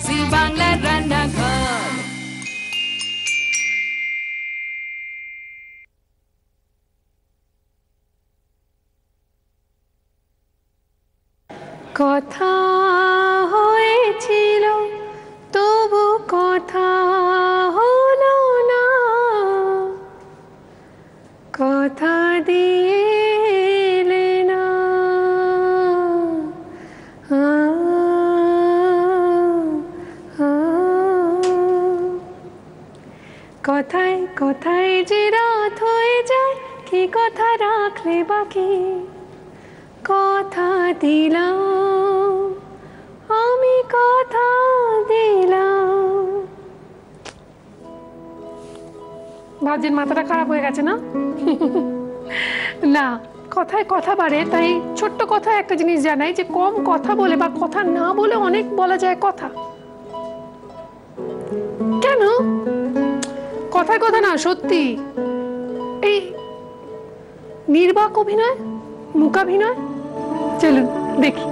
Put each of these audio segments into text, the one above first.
জি বাংলার রান্নাঘর। কথা হয়েছিল তবু কথা হলো না, কথা দিলে না। কথায় কথায় যে রাত হয়ে যায়, কি কথা রাখলে বাকি। কথা দিলাম আমি, কথা দিলাম। ভাবছেন মাথাটা খারাপ হয়ে গেছে না? না, কথায় কথা বাড়ে, তাই ছোট্ট কথা একটা জিনিস জানাই যে কম কথা বলে বা কথা না বলে অনেক বলা যায় কথা। কেন কথায় কথা না, সত্যি এই নির্বাক অভিনয়, মূকাভিনয়, চলুন দেখি।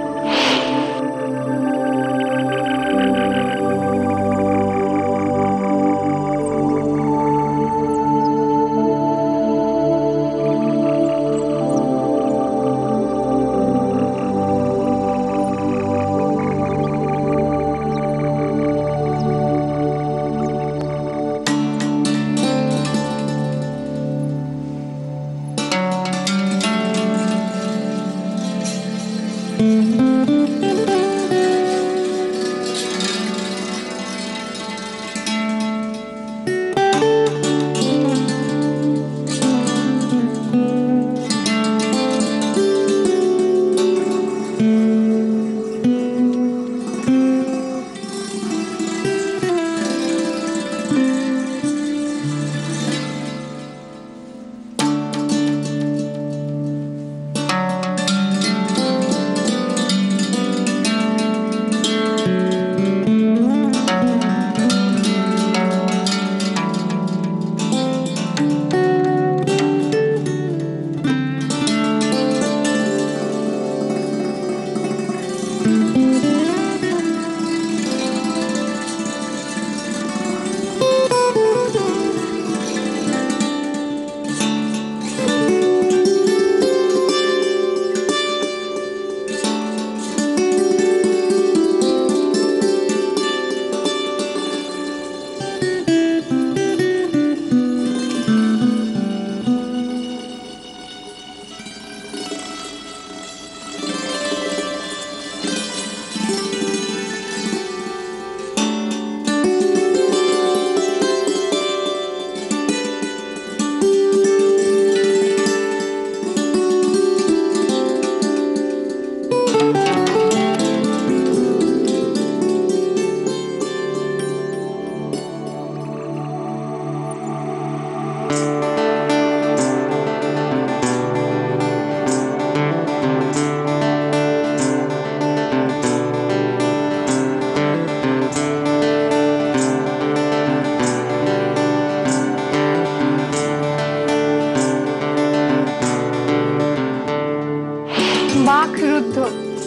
বাকরুদ্ধ,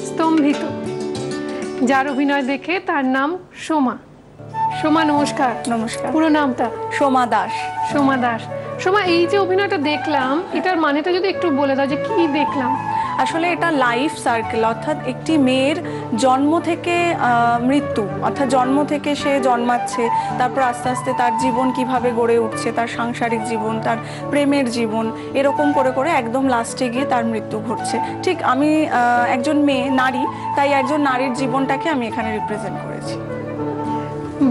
স্তম্ভিত, যার অভিনয় দেখে তার নাম সোমা। সোমা নমস্কার। নমস্কার। পুরো নামটা? সোমা দাস। সোমা দাস। সোমা, এই যে অভিনয়টা দেখলাম, এটার মানেটা যদি একটু বলে দাও যে কি দেখলাম। আসলে এটা লাইফ সার্কেল, অর্থাৎ একটি মেয়ের জন্ম থেকে মৃত্যু, অর্থাৎ জন্ম থেকে সে জন্মাচ্ছে, তারপর আস্তে আস্তে তার জীবন কিভাবে গড়ে উঠছে, তার সাংসারিক জীবন, তার প্রেমের জীবন, এরকম করে করে একদম লাস্টে গিয়ে তার মৃত্যু ঘটছে। ঠিক আমি একজন মেয়ে, নারী, তাই একজন নারীর জীবনটাকে আমি এখানে রিপ্রেজেন্ট করেছি।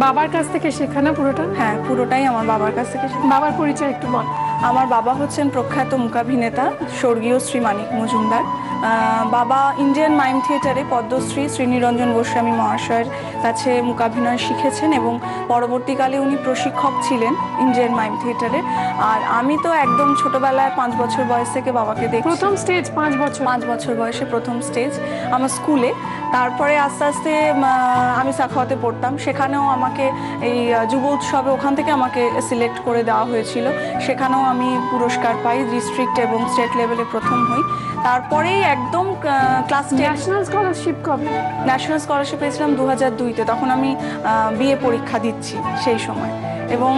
বাবার কাছ থেকে শেখানো পুরোটা? হ্যাঁ, পুরোটাই আমার বাবার কাছ থেকে। বাবার পরিচয় একটু বল। আমার বাবা হচ্ছেন প্রখ্যাত মূকাভিনেতা স্বর্গীয় শ্রী মানিক মজুমদার। বাবা ইন্ডিয়ান মাইম থিয়েটারে পদ্মশ্রী শ্রীনিরঞ্জন গোস্বামী মহাশয়ের কাছে মূকাভিনয় শিখেছেন এবং পরবর্তীকালে উনি প্রশিক্ষক ছিলেন ইন্ডিয়ান মাইম থিয়েটারে। আর আমি তো একদম ছোটবেলায় 5 বছর বয়স থেকে বাবাকে দেখি। প্রথম স্টেজ 5 বছর? 5 বছর বয়সে প্রথম স্টেজ আমার স্কুলে। তারপরে আস্তে আস্তে আমি সাখাওয়াতে পড়তাম, সেখানেও আমাকে এই যুব উৎসবে ওখান থেকে আমাকে সিলেক্ট করে দেওয়া হয়েছিল, সেখানেও আমি পুরস্কার পাই, ডিস্ট্রিক্ট এবং স্টেট লেভেলে প্রথম হই। তারপরেই একদম ক্লাস 10 ন্যাশনাল স্কলারশিপ কবে? ন্যাশনাল স্কলারশিপ পেয়েছিলাম 2002-তে, তখন আমি বিএ পরীক্ষা দিচ্ছি সেই সময়। এবং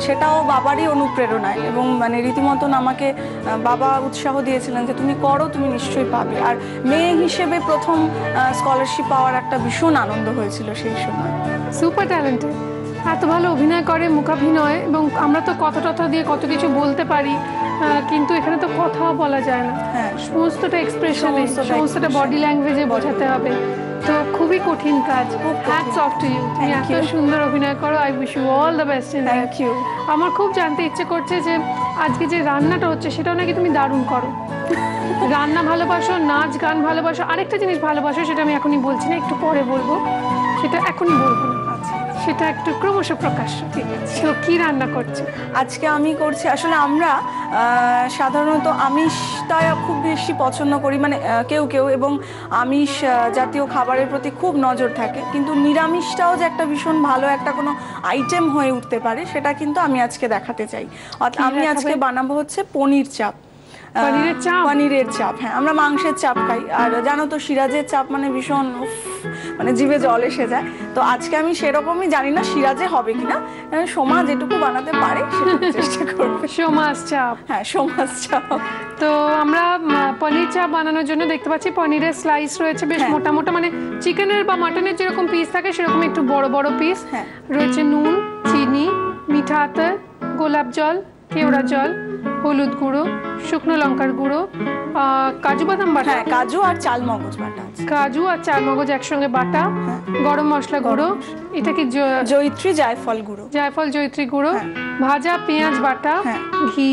সেটাও বাবারই অনুপ্রেরণায়, এবং মানে রীতিমতন আমাকে বাবা উৎসাহ দিয়েছিলেন যে তুমি করো, তুমি নিশ্চয়ই পাবে। আর মেয়ে হিসেবে প্রথম স্কলারশিপ পাওয়ার একটা ভীষণ আনন্দ হয়েছিল সেই সময়। সুপার ট্যালেন্টেড, এত ভালো অভিনয় করে, মুখাভিনয়, এবং আমরা তো কথা টথা দিয়ে কত কিছু বলতে পারি, কিন্তু এখানে তো কথাও বলা যায় না। হ্যাঁ, সমস্তটা এক্সপ্রেশনে, সমস্তটা বডি ল্যাঙ্গুয়েজে বোঝাতে হবে, তো খুবই কঠিন কাজ। হ্যাটস অফ টু ইউ, তুমি এত সুন্দর অভিনয় করো। I wish you all the best in that. Thank you. আমার খুব জানতে ইচ্ছে করছে যে আজকে যে রান্নাটা হচ্ছে সেটাও নাকি তুমি দারুণ করো। রান্না ভালোবাসো, নাচ গান ভালোবাসো, আরেকটা জিনিস ভালোবাসো, সেটা আমি এখনই বলছি না, একটু পরে বলবো, সেটা এখনই বলবো না, সেটা একটু ক্রমশ প্রকাশ্য। ঠিক আছে, তো কি রান্না করছে আজকে? আমি করছি, আসলে আমরা সাধারণত আমিষটা খুব বেশি পছন্দ করি, মানে কেউ কেউ, এবং আমিষ জাতীয় খাবারের প্রতি খুব নজর থাকে, কিন্তু নিরামিষটাও যে একটা ভীষণ ভালো একটা কোনো আইটেম হয়ে উঠতে পারে, সেটা কিন্তু আমি আজকে দেখাতে চাই। আমি আজকে বানাবো হচ্ছে পনির চাপ। পনিরের চাপ? পনিরের চাপ, হ্যাঁ। আমরা মাংসের চাপ খাই, আর জানো তো সিরাজের চাপ মানে ভীষণ মানে জিভে জল এসে যায়। তো আজকে আমি সেরকমই, জানি না সিরাজে হবে কিনা, সোমা যেটুকু বানাতে পারে সেটুকু চেষ্টা করবে। সোমাস চাপ? হ্যাঁ, সোমাস চাপ। তো আমরা পনির চাপ বানানোর জন্য দেখতে পাচ্ছি পনিরের স্লাইস রয়েছে বেশ মোটা মোটা, মানে চিকেনের বা মাটনের যেরকম পিস থাকে সেরকম একটু বড় বড় পিস। হ্যাঁ, রয়েছে নুন, চিনি, মিঠা আতর, গোলাপ জল, কেওড়া জল, হলুদ গুঁড়ো, শুকনো লঙ্কার গুঁড়ো, কাজু বাদাম বাটা। হ্যাঁ, কাজু আর চাল মগজ বাটা আছে। কাজু আর চাল মগজ একসঙ্গে বাটা, গরম মশলা গুঁড়ো, এটা কি জয়িত্রী জায়ফল গুঁড়ো, জায়ফল জয়িত্রী গুঁড়ো, ভাজা পেঁয়াজ বাটা, ঘি,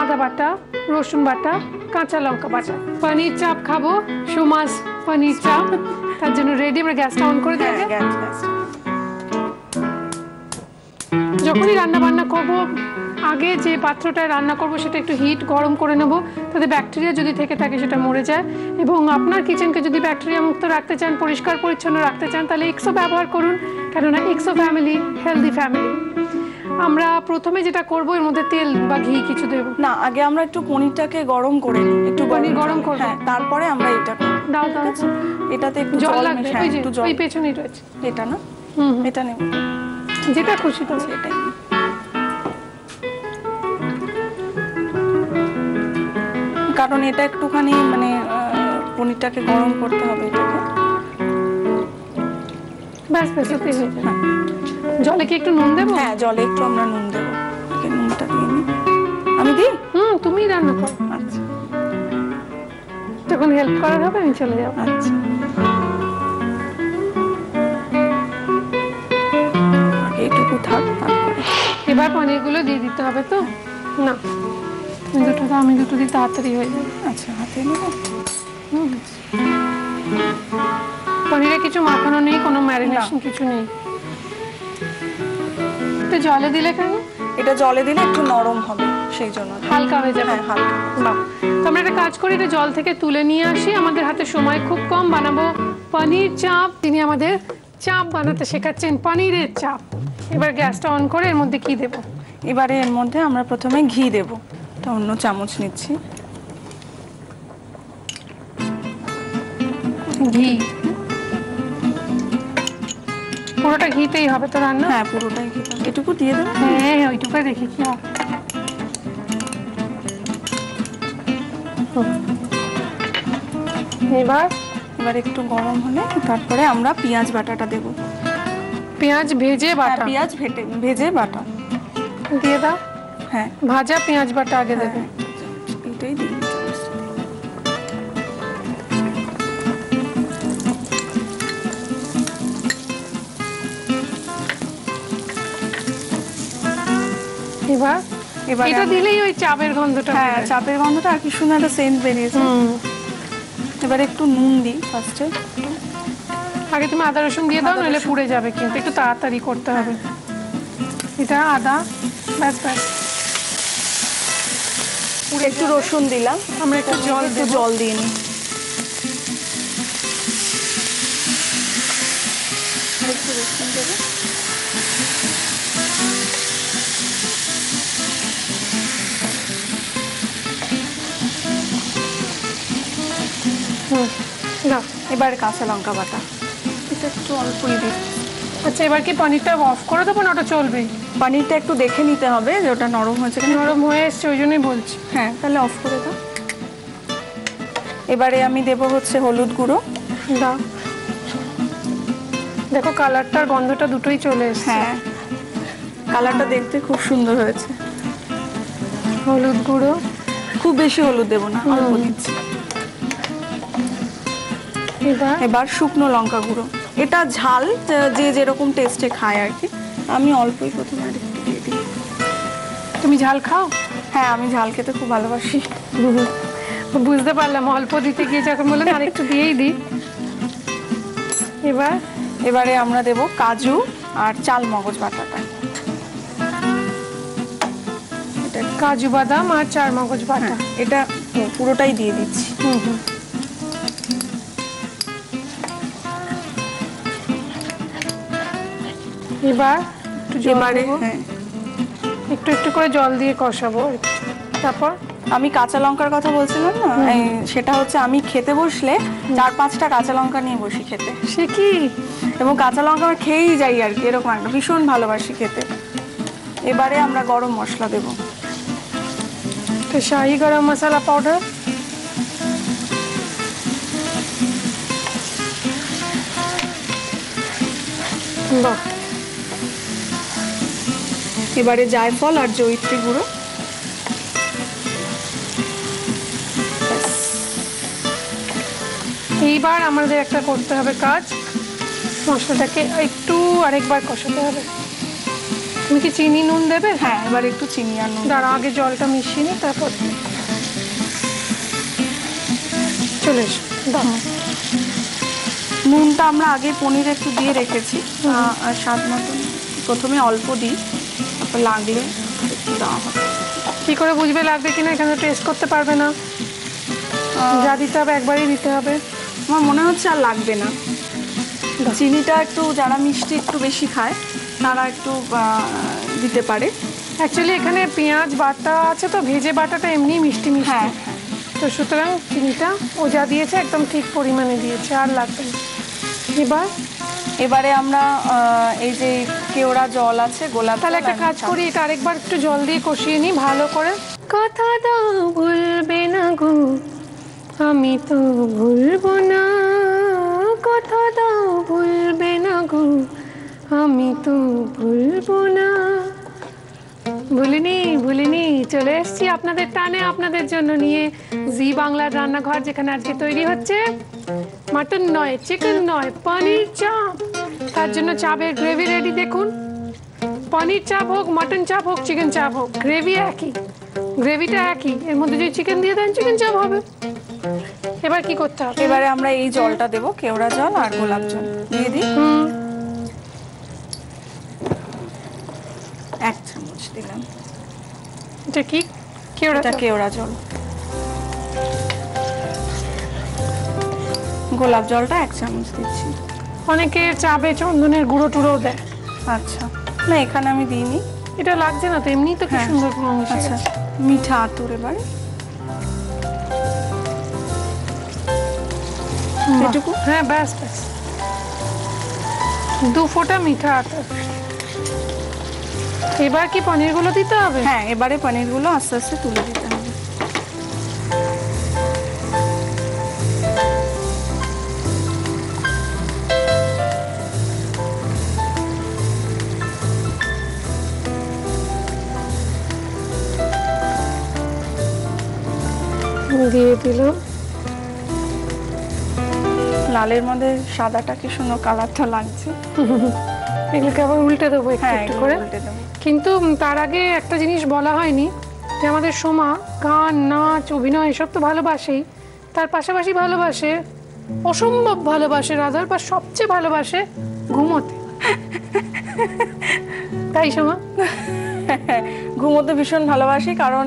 আদা বাটা, রসুন বাটা, কাঁচা লঙ্কা বাটা। পনির চাপ খাবো, সোমাস পনির চাপ, তার জন্য রেডি। আমরা গ্যাসটা অন করে দিই। যখনই রান্না বান্না করবো, আগে যে পাত্রটায় রান্না করব সেটা একটু হিট গরম করে নেব, তাতে ব্যাকটেরিয়া যদি থেকে থাকে সেটা মরে যায়। এবং আপনার কিচেনকে যদি ব্যাকটেরিয়া মুক্ত রাখতে চান, পরিষ্কার পরিচ্ছন্ন রাখতে চান, তাহলে এক্সো ব্যবহার করুন, কেননা এক্সো ফ্যামিলি হেলদি ফ্যামিলি। আমরা প্রথমে যেটা করব, এর মধ্যে তেল বা ঘি কিছু দেব না, আগে আমরা একটু পনিরটাকে গরম করে নিই, একটু পনির গরম করব, তারপরে আমরা এটা দাও দাও। এটাতে একটু জল লাগবে, একটু জল, ওই পেছনেই রয়েছে এটা না, এটা নেব, যেটা খুশি তো এটাই। কারণ এটা একটুখানি মানে পনিরটাকে গরম করতে হবে, এটাকে। ব্যাস ব্যাস, ওকে হয়ে যাবে। জলে কি একটু নুন দেবো? হ্যাঁ, জলে একটু আমরা নুন দেবো। নুনটা দিয়ে নিই, আমি দিই? তুমি রান্না করো। আচ্ছা, তখন হেল্প করার হবে, আমি চলে যাবো। আচ্ছা, এইটুকু থাক। এবার পনিরগুলো দিয়ে দিতে হবে তো? না, তুমি দুটো দাও, আমি দুটো দিই, তাড়াতাড়ি হয়ে যাবে। আচ্ছা, হাতে নেব। পনিরে কিছু মাখানো নেই, কোনো ম্যারিনেশন কিছু নেই। এটা জলে দিলে কেন? এটা জলে দিলে একটু নরম হবে, সেই জন্য। হালকা হয়ে যাবে? হ্যাঁ, হালকা। বাহ, তো আমরা একটা কাজ করি, এটা জল থেকে তুলে নিয়ে আসি। আমাদের হাতে সময় খুব কম, বানাবো পনির চাপ। তিনি আমাদের চাপ বানাতে শেখাচ্ছেন, পনিরের চাপ। এবার গ্যাসটা অন করে এর মধ্যে কি দেব? এবারে এর মধ্যে আমরা প্রথমে ঘি দেব, এটা অন্য চামচ নিচ্ছি। ঘি পুরোটা ঘিতেই হবে তো রান্না? হ্যাঁ, পুরোটাই ঘি। এটুকু দিয়ে দেবো? হ্যাঁ, ওইটুকুই দেখি কি হবে। এবার একটু গরম হলে তারপরে আমরা পেঁয়াজ বাটাটা দেব। পেঁয়াজ ভেজে বাটা? পেঁয়াজ ভেজে বাটা দিয়ে দাও। হ্যাঁ, ভাজা পেঁয়াজ বাটা আগে দেবে? এটাই দিই। এবার এটা দিলেই ওই চাপের গন্ধটা। হ্যাঁ, চাপের গন্ধটা আর কি সুন্দর একটা সেন্ট বেরিয়েছে। এবার একটু নুন দিই ফার্স্টে। আগে তুমি আদা রসুন দিয়ে দাও, নইলে পুড়ে যাবে, কিন্তু একটু তাড়াতাড়ি করতে হবে। এটা আদা, ব্যাস ব্যাস। একটু রসুন দিলাম, আমরা একটু জল দিয়ে নিই। একটু রসুন দেবো। এবার কাঁচা লঙ্কা বাটা, এটা একটু অল্পই দিই। আচ্ছা, এবার কি পনিরটা অফ করে দেবো না ওটা চলবে? পনিরটা একটু দেখে নিতে হবে যে ওটা নরম হয়েছে কিনা। নরম হয়ে এসছে ওই জন্যই বলছি। হ্যাঁ, তাহলে অফ করে দাও। এবারে আমি দেব হচ্ছে হলুদ গুঁড়ো। দাও। দেখো কালারটার গন্ধটা দুটোই চলে এসছে। হ্যাঁ, কালারটা দেখতে খুব সুন্দর হয়েছে। হলুদ গুঁড়ো খুব বেশি হলুদ দেবো না, অল্প দিচ্ছি। এবার শুকনো লঙ্কা গুঁড়ো, এটা ঝাল যে যেরকম টেস্টে খায় আর কি। আমি অল্পই প্রথমে আর একটু দিয়ে দিই। তুমি ঝাল খাও? হ্যাঁ, আমি ঝাল খেতে খুব ভালোবাসি। বুঝতে পারলাম, অল্প দিতে গিয়ে যখন বললেন আর একটু দিয়েই দিই। এবারে আমরা দেব কাজু আর চাল মগজ বাটাটা। এটা কাজু বাদাম আর চাল মগজ বাটা, এটা পুরোটাই দিয়ে দিচ্ছি। এবারে একটু একটু করে জল দিয়ে কষাবো। তারপর আমি কাঁচা লঙ্কার কথা বলছিলাম না, সেটা হচ্ছে আমি খেতে বসলে 4-5টা কাঁচা লঙ্কা নিয়ে বসি খেতে। সে কি? এবং কাঁচা লঙ্কা আমরা খেয়েই যাই আর কি, এরকম একটা ভীষণ ভালোবাসি খেতে। এবারে আমরা গরম মশলা দেব। শাহি গরম মশলা পাউডার, বাহ। এবারে জায়ফল আর জয়িত্রী গুঁড়ো। এইবার আমাদের একটা করতে হবে কাজ, মশলাটাকে একটু আরেকবার কষাতে হবে। তুমি কি চিনি নুন দেবে? হ্যাঁ, এবার একটু চিনি আর নুন। দাঁড়াও, আগে জলটা মিশিয়ে নিই তারপর চলে এসো। দাও। নুনটা আমরা আগে পনিরে একটু দিয়ে রেখেছি, আর স্বাদ মতন প্রথমে অল্প দিই, তারপর লাগলে একটু দেওয়া হবে। কি করে বুঝবে লাগবে কিনা? এখানে টেস্ট করতে পারবে না, যা দিতে হবে একবারই দিতে হবে। আমার মনে হচ্ছে আর লাগবে না। চিনিটা একটু যারা মিষ্টি একটু বেশি খায় তারা একটু দিতে পারে। অ্যাকচুয়ালি এখানে পেঁয়াজ বাটা আছে, তো ভেজে বাটাটা এমনি মিষ্টি মিষ্টি। হ্যাঁ, তো সুতরাং চিনিটা ও যা দিয়েছে একদম ঠিক পরিমাণে দিয়েছে, আর লাগবে না। এবারে আমরা এই যে কেওড়া জল আছে, গোলাপ, তাহলে একটা কাজ করি, এটা আরেকবার একটু জল দিয়ে কষিয়ে নিই ভালো করে। কথা দাও ভুলবে না গো, আমি তো ভুলবো না। কথা দাও ভুলবে না গো, আমি তো ভুলবো না। ভুলিনি, চলে এসেছি আপনাদের টানে, আপনাদের জন্য নিয়ে জি বাংলার রান্নাঘর, যেখানে আজকে তৈরি হচ্ছে মাটন নয়, চিকেন নয়, পনির চাপ। তার জন্য চাপের গ্রেভি রেডি। দেখুন, পনির চাপ হোক, মাটন চাপ হোক, চিকেন চাপ হোক, গ্রেভি একই, গ্রেভিটা একই। এর মধ্যে যদি চিকেন দিয়ে দেন চিকেন চাপ হবে। এবার কি করতে হবে? এবারে আমরা এই জলটা দেবো, কেওড়া জল আর গোলাপ জল দিয়ে দিই। 1 চামচ দিলাম। এটা কি? কেওড়া জল। গোলাপ জলটা 1 চামচ দিচ্ছি। অনেকে চাবে চন্দনের গুঁড়ো টুড়ো দেয়। আচ্ছা, না এখানে আমি দিইনি। এটা লাগছে না তো, এমনি তো কি সুন্দর। আচ্ছা, মিঠা আতর এবারে এটুকু। হ্যাঁ, ব্যাস 2 ফোঁটা মিঠা আতর। এবার কি পনিরগুলো দিতে হবে? হ্যাঁ, এবারে পনিরগুলো আস্তে আস্তে তুলে দিতে হবে। দিয়ে দিলাম। লালের মধ্যে সাদাটা কি সুন্দর কালারটা লাগছে। এগুলোকে আবার উল্টে দেবো একটু করে। কিন্তু তার আগে একটা জিনিস বলা হয়নি, যে আমাদের সোমা গান, নাচ, অভিনয় এসব তো ভালোবাসেই, তার পাশাপাশি ভালোবাসে, অসম্ভব ভালোবাসে, রাধার পর সবচেয়ে ভালোবাসে ঘুমোতে। তাই সোমা? ঘুমোতে ভীষণ ভালোবাসি, কারণ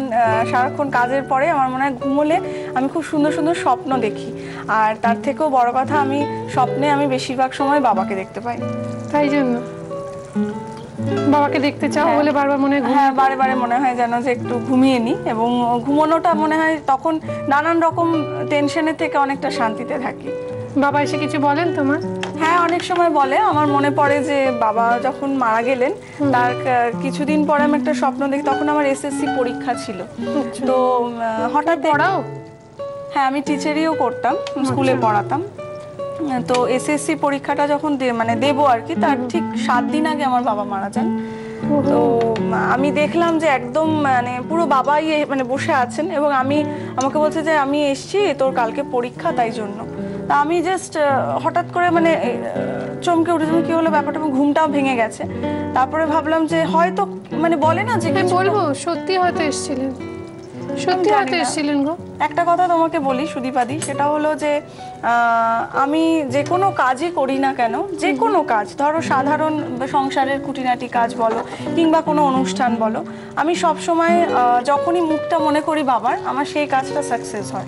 সারাক্ষণ কাজের পরে আমার মনে হয় ঘুমোলে আমি খুব সুন্দর সুন্দর স্বপ্ন দেখি। আর তার থেকেও বড় কথা, আমি স্বপ্নে আমি বেশিরভাগ সময় বাবাকে দেখতে পাই। তাই জন্য বাবাকে দেখতে চাও বলে বারবার মনে হয়? হ্যাঁ, বারে বারে মনে হয় যেন যে একটু ঘুমিয়ে নিই, এবং ঘুমানোটা মনে হয় তখন নানান রকম টেনশনের থেকে অনেকটা শান্তিতে থাকি। বাবা এসে কিছু বলেন তোমার? হ্যাঁ, অনেক সময় বলে। আমার মনে পড়ে যে বাবা যখন মারা গেলেন তার কিছুদিন পরে আমি একটা স্বপ্ন দেখি, তখন আমার এসএসসি পরীক্ষা ছিল। তো হঠাৎ পড়াও? হ্যাঁ, আমি টিচারিও করতাম, স্কুলে পড়াতাম। তো এসএসসি পরীক্ষাটা যখন দেবো আর কি, তার ঠিক 7 দিন আগে আমার বাবা মারা যান। তো আমি দেখলাম যে একদম পুরো বাবাই বসে আছেন এবং আমাকে বলছে যে আমি এসছি তোর কালকে পরীক্ষা, তাই জন্য। তা আমি জাস্ট হঠাৎ করে চমকে উঠেছিলাম, কি হলো ব্যাপারটা, ঘুমটাও ভেঙে গেছে। তারপরে ভাবলাম যে হয়তো বলে না যে বলবো সত্যি হয়তো এসেছিলেন, সত্যি হয়তো এসেছিলেন গো। একটা কথা তোমাকে বলি সুদীপাদি, সেটা হলো যে আমি যে কোনো কাজই করি না কেন, যে কোনো কাজ, ধরো সাধারণ সংসারের খুঁটিনাটি কাজ বলো কিংবা কোনো অনুষ্ঠান বলো, আমি সব সময় যখনই মুখটা মনে করি বাবার, আমার সেই কাজটা সাকসেস হয়,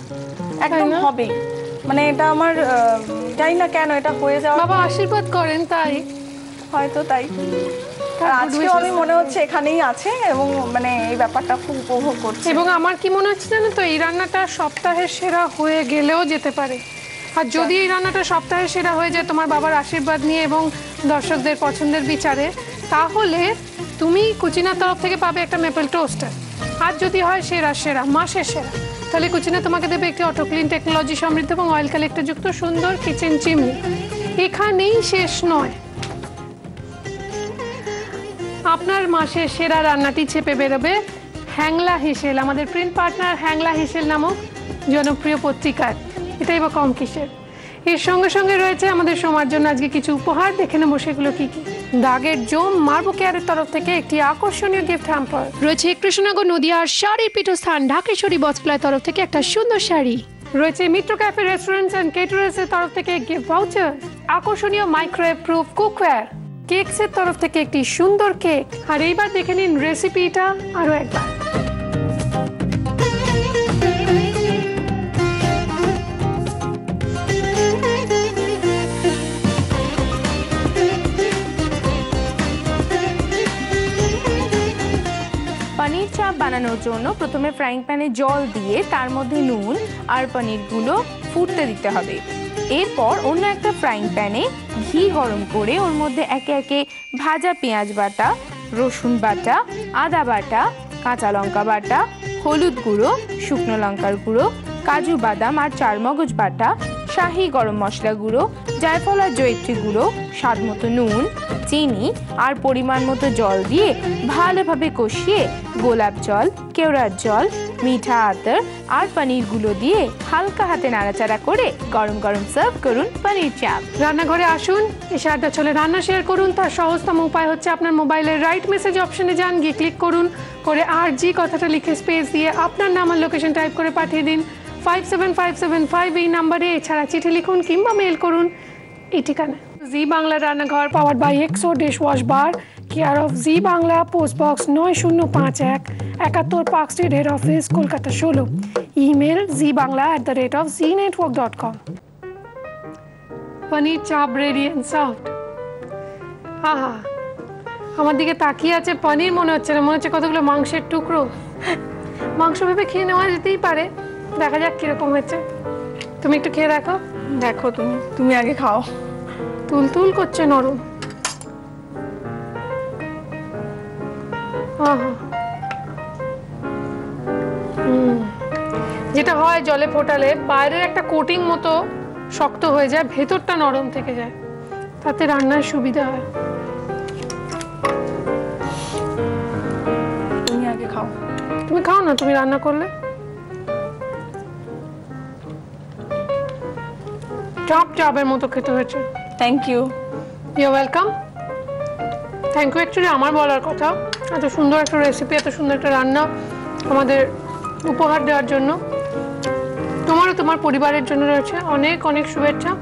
একদম হবেই। এটা আমার জানি না কেন এটা হয়ে যাওয়া, বাবা আশীর্বাদ করেন তাই হয়তো তাই। আজকে আমি মনে হচ্ছে এখানেই আছে এবং এই ব্যাপারটা খুব উপভোগ করছি। এবং আমার কি মনে হচ্ছে জানো তো, এই রান্নাটা সপ্তাহের সেরা হয়ে গেলেও যেতে পারে। আর যদি এই রান্নাটা সপ্তাহের সেরা হয়ে যায় তোমার বাবার আশীর্বাদ নিয়ে এবং দর্শকদের পছন্দের বিচারে, তাহলে তুমি কুচিনার তরফ থেকে পাবে একটা মেপল টোস্টার। আর যদি হয় সেরা সেরা মাসের সেরা, তাহলে কুচিনা তোমাকে দেবে একটি অটোক্লিন টেকনোলজি সমৃদ্ধ এবং অয়েল কালেক্টর যুক্ত সুন্দর কিচেন চিমনি। এখানেই শেষ নয়, আপনার মাসের সেরা রান্নাটি চেপে বেরোবে হ্যাংলা হিসেল, আমাদের প্রিন্ট পার্টনার হ্যাংলা হিসেল নামক জনপ্রিয় পত্রিকার। এটাই বা কম কিসের। এর সঙ্গে সঙ্গে রয়েছে আমাদের সময়ের জন্য আজকে কিছু উপহার, দেখে নেবো সেগুলো কি কি। দাগের জোম মার্বো কেয়ারের তরফ থেকে একটি আকর্ষণীয় গিফট হ্যাম্পার রয়েছে। কৃষ্ণনগর নদিয়ার শাড়ির পীঠস্থান ঢাকেশ্বরী বস্ত্রালয়ের তরফ থেকে একটা সুন্দর শাড়ি রয়েছে। মিত্র ক্যাফে রেস্টুরেন্টস অ্যান্ড কেটারার্সের তরফ থেকে গিফট ভাউচার, আকর্ষণীয় মাইক্রোওয়েভ প্রুফ কুকওয়্যার, কেকসের তরফ থেকে একটি সুন্দর কেক। আর এইবার দেখে নিন রেসিপিটা আরো একবার। পনির চাপ বানানোর জন্য প্রথমে ফ্রাইং প্যানে জল দিয়ে তার মধ্যে নুন আর পনিরগুলো ফুটতে দিতে হবে। এরপর অন্য একটা ফ্রাইং প্যানে ঘি গরম করে ওর মধ্যে একে একে ভাজা পেঁয়াজ বাটা, রসুন বাটা, আদা বাটা, কাঁচা লঙ্কা বাটা, হলুদ গুঁড়ো, শুকনো লঙ্কার গুঁড়ো, কাজু বাদাম আর চারমগজ বাটা, শাহি গরম মশলা গুঁড়ো, জায়ফল আর জয়িত্রী গুঁড়ো, স্বাদ মতো নুন, চিনি আর পরিমাণ মতো জল দিয়ে ভালোভাবে কষিয়ে গোলাপ জল, কেওড়ার জল, মিঠা আতর আর পনিরগুলো দিয়ে হালকা হাতে নাড়াচাড়া করে গরম গরম সার্ভ করুন পনির চাপ। রান্নাঘরে আসুন, এসে আড্ডা চলে রান্না শেয়ার করুন। তার সহজতম উপায় হচ্ছে আপনার মোবাইলের রাইট মেসেজ অপশনে যান, গিয়ে ক্লিক করুন, করে RG কথাটা লিখে স্পেস দিয়ে আপনার নাম আর লোকেশন টাইপ করে পাঠিয়ে দিন 57575 এই নাম্বারে। এছাড়া চিঠি লিখুন কিংবা মেল করুন এই ঠিকানা। জি বাংলা রান্নাঘর powered by Exo dish wash bar, care of Zee Bangla, post box 9051, 71 park street, head office, Kolkata 16। Email zbangla@znetwork.com। Paneer chaap ready and soft. আহা, আমার দিকে তাকিয়ে আছে পনির, মনে হচ্ছে না, মনে হচ্ছে কতগুলো মাংসের টুকরো। মাংস ভেবে খেয়ে নেওয়া যেতেই পারে, দেখা যাক কিরকম হয়েছে। তুমি একটু খেয়ে দেখো। দেখো তুমি আগে খাও। তুলতুল করছে নরম। যেটা হয় জলে ফোটালে বাইরের একটা কোটিং মতো শক্ত হয়ে যায়, ভেতরটা নরম থেকে যায়, তাতে রান্নার সুবিধা হয়। তুমি আগে খাও। তুমি খাও না, তুমি রান্না করলে। চাপ চাপের মতো খেতে হয়েছে। Thank you. You welcome. Thank you actually আমার বলার কথা, এত সুন্দর একটা রেসিপি, এত সুন্দর একটা রান্না আমাদের উপহার দেওয়ার জন্য। তোমারও তোমার পরিবারের জন্য রয়েছে অনেক অনেক শুভেচ্ছা।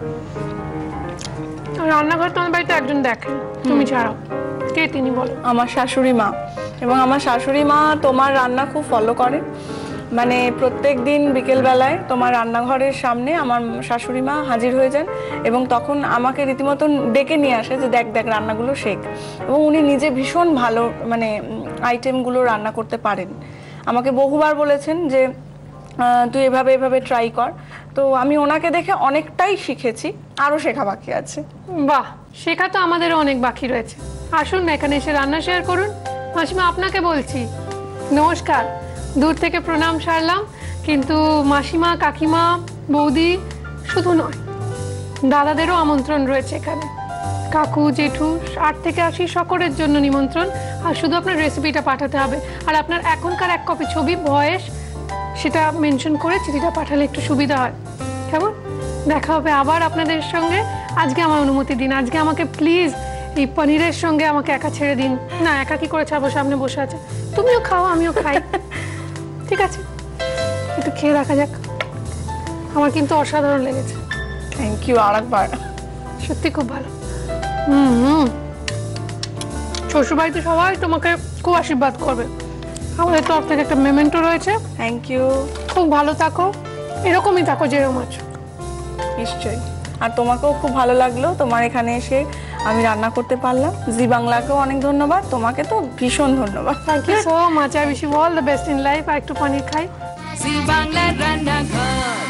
রান্নাঘর তোমার বাড়িতে একজন দেখেন তুমি ছাড়াও, কে তিনি বলো? আমার শাশুড়ি মা। এবং আমার শাশুড়ি মা তোমার রান্না খুব ফলো করে। প্রত্যেক দিন বিকেলবেলায় তোমার রান্নাঘরের সামনে আমার শাশুড়ি মা হাজির হয়ে যান এবং তখন আমাকে রীতিমতন ডেকে নিয়ে আসে যে দেখ দেখ রান্নাগুলো শেখ। এবং উনি নিজে ভীষণ ভালো আইটেমগুলো রান্না করতে পারেন। আমাকে বহুবার বলেছেন যে তুই এভাবে ট্রাই কর। তো আমি ওনাকে দেখে অনেকটাই শিখেছি, আরো শেখা বাকি আছে। বাহ, শেখা তো আমাদেরও অনেক বাকি রয়েছে। আসুন না এখানে এসে রান্না শেয়ার করুন। মাসিমা আপনাকে বলছি নমস্কার, দূর থেকে প্রণাম সারলাম, কিন্তু মাসিমা, কাকিমা, বৌদি শুধু নয়, দাদাদেরও আমন্ত্রণ রয়েছে এখানে। কাকু, জেঠু, 8 থেকে 80 সকলের জন্য নিমন্ত্রণ। আর শুধু আপনার রেসিপিটা পাঠাতে হবে, আর আপনার এখনকার 1 কপি ছবি, বয়স সেটা মেনশন করে চিঠিটা পাঠালে একটু সুবিধা হয়। কেমন? দেখা হবে আবার আপনাদের সঙ্গে। আজকে আমার অনুমতি দিন, আজকে আমাকে প্লিজ এই পনিরের সঙ্গে আমাকে একা ছেড়ে দিন। না, একা কি করে ছাড়বো, সামনে বসে আছে। তুমিও খাও, আমিও খাই। ঠিক আছে, একটু খেয়ে দেখা যাক। আমার কিন্তু অসাধারণ লেগেছে। Thank you. আরেকবার সত্যি খুব ভালো। শ্বশুরবাড়িতে সবাই তোমাকে খুব আশীর্বাদ করবে। আমাদের তরফ থেকে একটা মেমেন্টো রয়েছে। Thank you. খুব ভালো থাকো, এরকমই থাকো যেরকম আছো। নিশ্চয়ই। আর তোমাকেও খুব ভালো লাগলো, তোমার এখানে এসে আমি রান্না করতে পারলাম। জি বাংলাকেও অনেক ধন্যবাদ, তোমাকে তো ভীষণ ধন্যবাদ। Thank you so much. I wish you all the best in life. আর একটু পনির খাই। জি বাংলার রান্নাঘর।